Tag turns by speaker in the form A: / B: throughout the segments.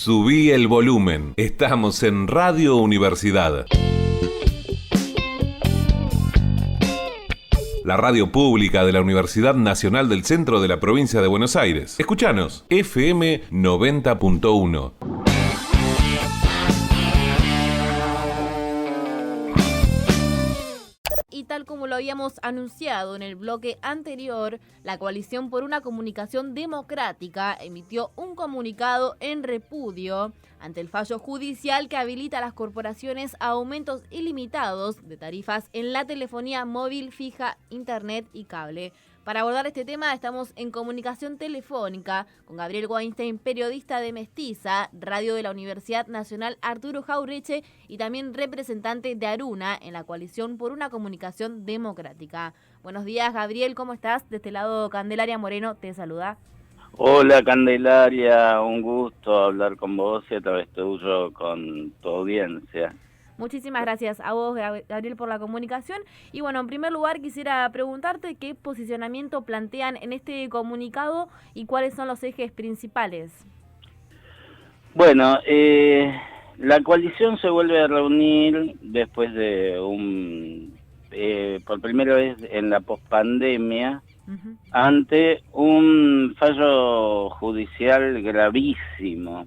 A: Subí el volumen. Estamos en Radio Universidad. La radio pública de la Universidad Nacional del Centro de la Provincia de Buenos Aires. Escuchanos, FM 90.1.
B: Y tal como lo habíamos anunciado en el bloque anterior, la Coalición por una Comunicación Democrática emitió un comunicado en repudio ante el fallo judicial que habilita a las corporaciones a aumentos ilimitados de tarifas en la telefonía móvil, fija, internet y cable. Para abordar este tema estamos en comunicación telefónica con Gabriel Weinstein, periodista de Mestiza, radio de la Universidad Nacional Arturo Jauretche y también representante de Aruna en la Coalición por una Comunicación Democrática. Buenos días, Gabriel, ¿cómo estás? De este lado, Candelaria Moreno te saluda.
C: Hola, Candelaria, un gusto hablar con vos y a través tuyo con tu audiencia.
B: Muchísimas gracias a vos, Gabriel, por la comunicación. Y bueno, en primer lugar quisiera preguntarte qué posicionamiento plantean en este comunicado y cuáles son los ejes principales.
C: Bueno, la coalición se vuelve a reunir después de por primera vez en la pospandemia, ante un fallo judicial gravísimo.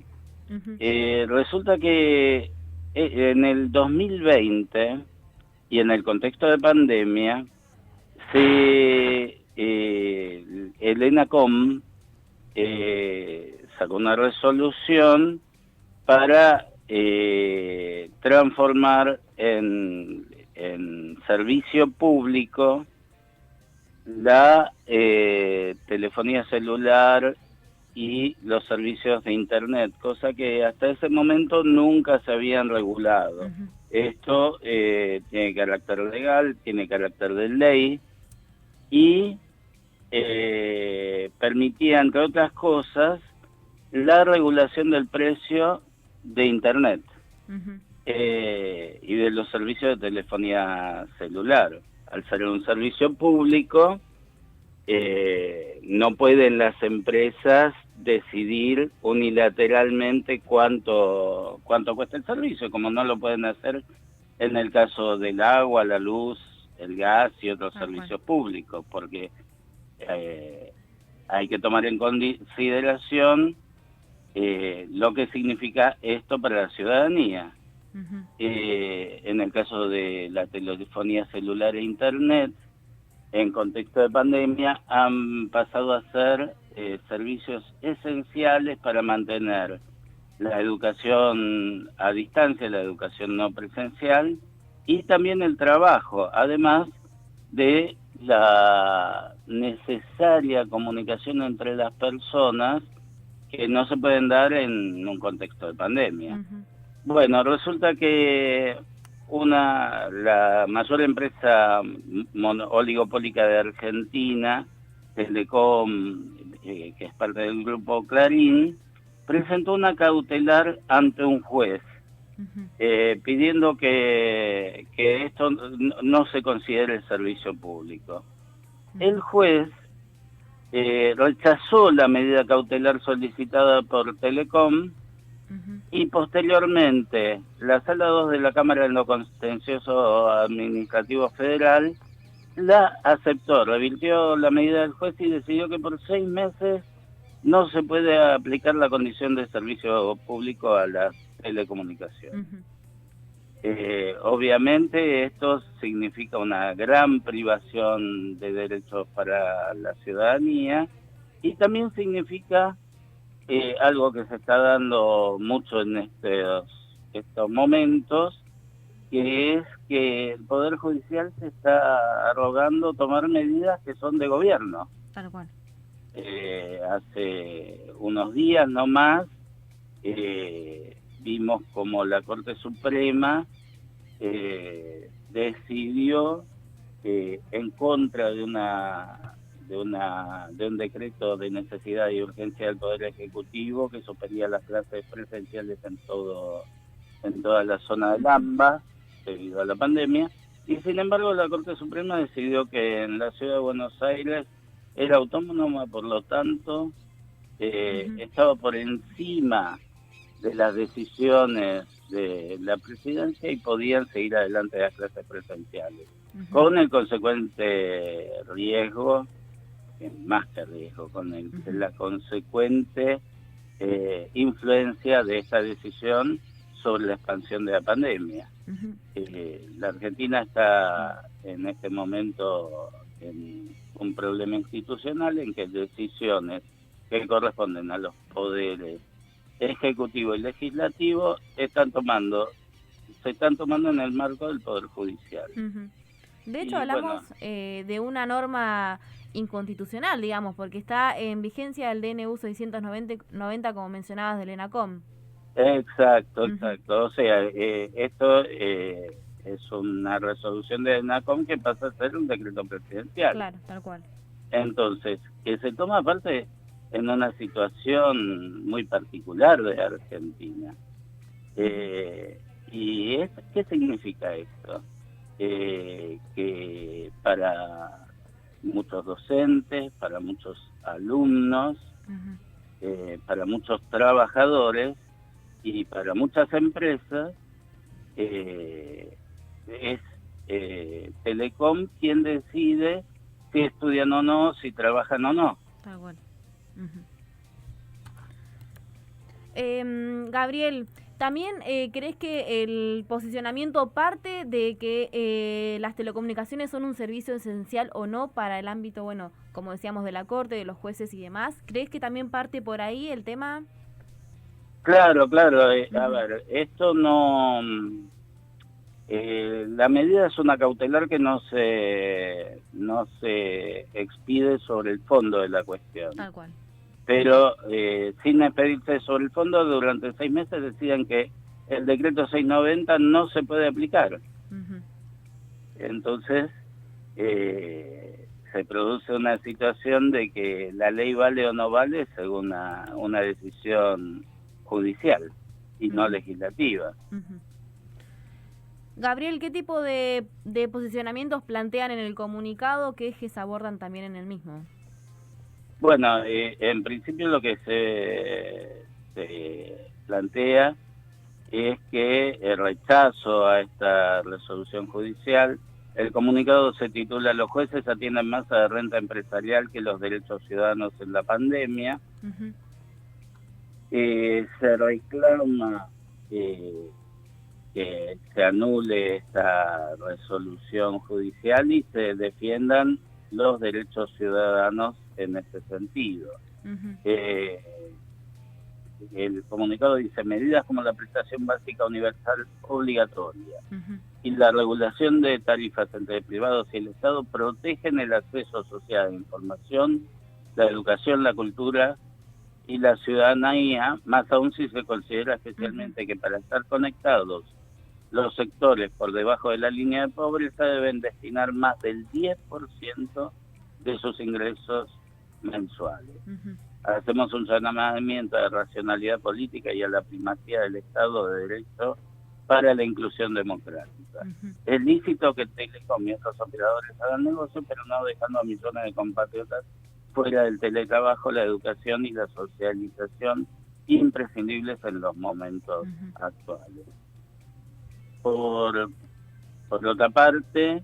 C: Resulta que en el 2020 y en el contexto de pandemia, el ENACOM sacó una resolución para transformar en servicio público la telefonía celular y los servicios de internet, cosa que hasta ese momento nunca se habían regulado. Esto tiene carácter legal, tiene carácter de ley y permitía, entre otras cosas, la regulación del precio de internet y de los servicios de telefonía celular. Al ser un servicio público, no pueden las empresas decidir unilateralmente cuánto cuesta el servicio, como no lo pueden hacer en el caso del agua, la luz, el gas y otros servicios públicos, porque hay que tomar en consideración lo que significa esto para la ciudadanía. En el caso de la telefonía celular e internet, en contexto de pandemia, han pasado a ser servicios esenciales para mantener la educación a distancia, la educación no presencial y también el trabajo, además de la necesaria comunicación entre las personas que no se pueden dar en un contexto de pandemia. Bueno, resulta que la mayor empresa oligopólica de Argentina, Telecom, que es parte del grupo Clarín, presentó una cautelar ante un juez, pidiendo que esto no se considere servicio público. El juez rechazó la medida cautelar solicitada por Telecom, y posteriormente la Sala 2 de la Cámara de lo Contencioso Administrativo Federal la aceptó, revirtió la medida del juez y decidió que por 6 meses no se puede aplicar la condición de servicio público a las telecomunicaciones. Obviamente esto significa una gran privación de derechos para la ciudadanía y también significa algo que se está dando mucho en estos momentos, que es que el Poder Judicial se está arrogando tomar medidas que son de gobierno.
B: Tal cual.
C: Hace unos días nomás vimos como la Corte Suprema decidió en contra de un decreto de necesidad y urgencia del Poder Ejecutivo que suspendía las clases presenciales en toda la zona del AMBA debido a la pandemia, y sin embargo la Corte Suprema decidió que en la ciudad de Buenos Aires era autónoma, por lo tanto estaba por encima de las decisiones de la presidencia y podían seguir adelante las clases presenciales, con el consecuente riesgo, más que riesgo, con la consecuente influencia de esta decisión sobre la expansión de la pandemia. La Argentina está en este momento en un problema institucional en que decisiones que corresponden a los poderes ejecutivo y legislativo se están tomando en el marco del Poder Judicial.
B: De hecho, hablamos de una norma inconstitucional, digamos, porque está en vigencia el DNU 690, como mencionabas, del ENACOM.
C: Exacto. O sea, esto es una resolución del ENACOM que pasa a ser un decreto presidencial.
B: Claro, tal cual.
C: Entonces, que se toma aparte en una situación muy particular de Argentina. ¿Y qué significa esto? Que para muchos docentes, para muchos alumnos, para muchos trabajadores y para muchas empresas, es Telecom quien decide si estudian o no, si trabajan o no.
B: Está bueno. Gabriel, ¿también crees que el posicionamiento parte de que las telecomunicaciones son un servicio esencial o no para el ámbito, bueno, como decíamos, de la Corte, de los jueces y demás? ¿Crees que también parte por ahí el tema?
C: Claro. A ver, esto no... la medida es una cautelar que no se expide sobre el fondo de la cuestión.
B: Tal cual.
C: Pero sin expedirse sobre el fondo, durante 6 meses decían que el decreto 690 no se puede aplicar. Entonces se produce una situación de que la ley vale o no vale según una decisión judicial y no legislativa.
B: Gabriel, ¿qué tipo de posicionamientos plantean en el comunicado? ¿Qué ejes abordan también en el mismo?
C: Bueno, en principio lo que se plantea es que el rechazo a esta resolución judicial, el comunicado se titula "Los jueces atienden más a la renta empresarial que los derechos ciudadanos en la pandemia". Se reclama que se anule esta resolución judicial y se defiendan los derechos ciudadanos en ese sentido. El comunicado dice: medidas como la prestación básica universal obligatoria y la regulación de tarifas entre privados y el Estado protegen el acceso social a la información, la educación, la cultura y la ciudadanía, más aún si se considera especialmente que para estar conectados los sectores por debajo de la línea de pobreza deben destinar más del 10% de sus ingresos mensuales. Hacemos un llamamiento a la racionalidad política y a la primacía del Estado de Derecho para la inclusión democrática. Es lícito que Telecom y otros operadores hagan negocio, pero no dejando a millones de compatriotas fuera del teletrabajo, la educación y la socialización imprescindibles en los momentos actuales. Por otra parte,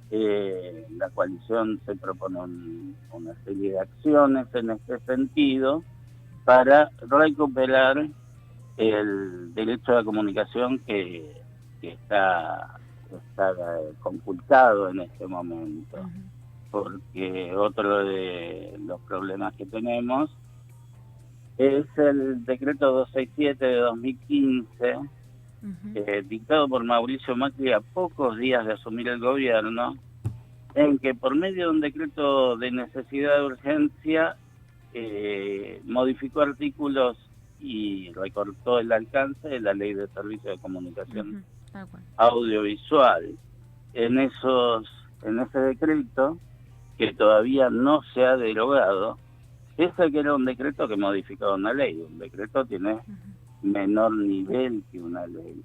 C: la coalición se propone una serie de acciones en este sentido para recuperar el derecho a la comunicación que está conculcado en este momento, porque otro de los problemas que tenemos es el decreto 267 de 2015, dictado por Mauricio Macri a pocos días de asumir el gobierno, en que por medio de un decreto de necesidad de urgencia modificó artículos y recortó el alcance de la Ley de Servicios de Comunicación Audiovisual. En ese decreto, que todavía no se ha derogado, ese que era un decreto que modificaba una ley. Un decreto tiene menor nivel que una ley.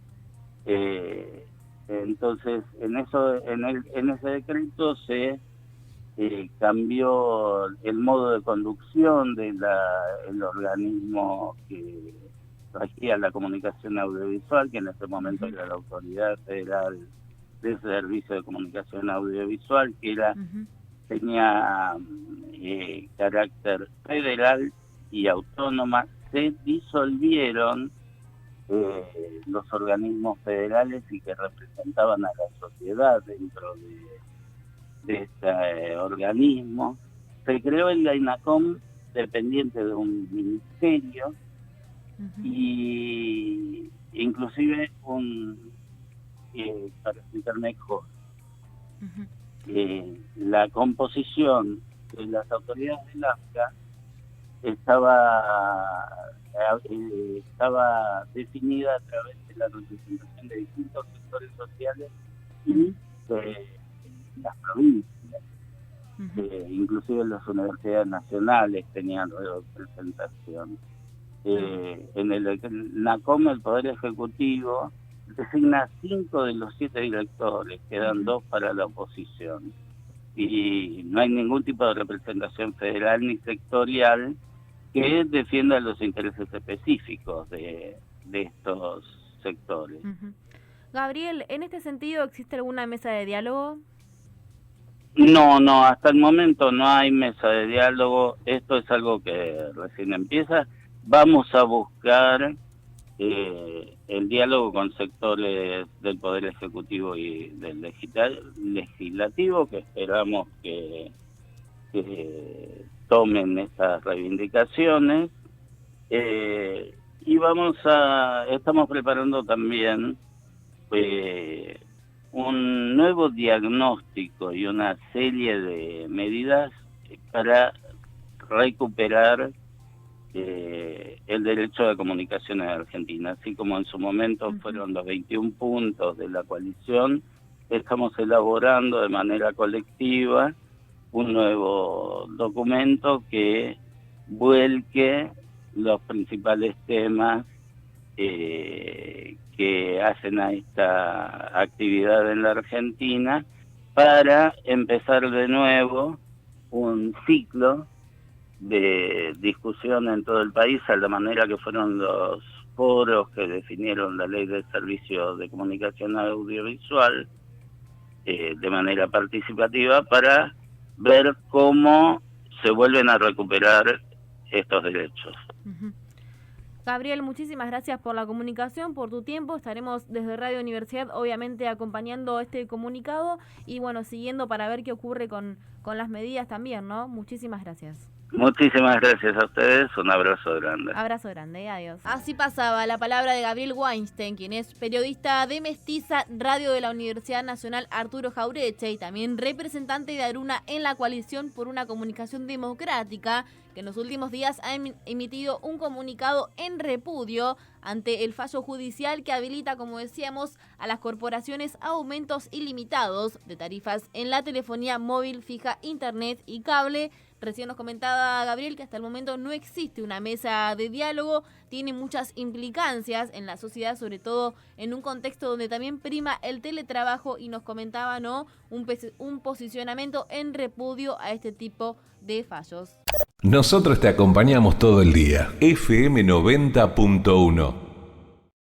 C: Entonces, en ese decreto se cambió el modo de conducción del organismo que regía la comunicación audiovisual, que en ese momento era la Autoridad Federal de Servicio de Comunicación Audiovisual, que tenía carácter federal y autónoma. Se disolvieron los organismos federales y que representaban a la sociedad dentro de este organismo. Se creó el INACOM dependiente de un ministerio y inclusive para explicar mejor, la composición de las autoridades del AFCA estaba definida a través de la representación de distintos sectores sociales y de las provincias. Inclusive las universidades nacionales tenían representación. En el NACOM, el Poder Ejecutivo designa 5 de los 7 directores, quedan 2 para la oposición. Y no hay ningún tipo de representación federal ni sectorial que defienda los intereses específicos de estos sectores.
B: Gabriel, ¿en este sentido existe alguna mesa de diálogo?
C: No, hasta el momento no hay mesa de diálogo. Esto es algo que recién empieza. Vamos a buscar el diálogo con sectores del Poder Ejecutivo y del Legislativo, que esperamos que tomen estas reivindicaciones. Y estamos preparando también un nuevo diagnóstico y una serie de medidas para recuperar el derecho de comunicación en Argentina. Así como en su momento fueron los 21 puntos de la coalición, estamos elaborando de manera colectiva un nuevo documento que vuelque los principales temas que hacen a esta actividad en la Argentina, para empezar de nuevo un ciclo de discusión en todo el país, a la manera que fueron los foros que definieron la Ley de Servicios de Comunicación Audiovisual, de manera participativa, para ver cómo se vuelven a recuperar estos derechos.
B: Gabriel, muchísimas gracias por la comunicación, por tu tiempo. Estaremos desde Radio Universidad, obviamente, acompañando este comunicado y, bueno, siguiendo para ver qué ocurre con las medidas también, ¿no? Muchísimas gracias.
C: Muchísimas gracias a ustedes, un abrazo grande.
B: Abrazo grande, adiós. Así pasaba la palabra de Gabriel Weinstein, quien es periodista de Mestiza Radio de la Universidad Nacional Arturo Jauretche y también representante de Aruna en la coalición por una comunicación democrática, que en los últimos días ha emitido un comunicado en repudio ante el fallo judicial que habilita, como decíamos, a las corporaciones a aumentos ilimitados de tarifas en la telefonía móvil, fija, internet y cable. Recién nos comentaba Gabriel que hasta el momento no existe una mesa de diálogo, tiene muchas implicancias en la sociedad, sobre todo en un contexto donde también prima el teletrabajo, y nos comentaba, ¿no?, un posicionamiento en repudio a este tipo de fallos.
A: Nosotros te acompañamos todo el día. FM 90.1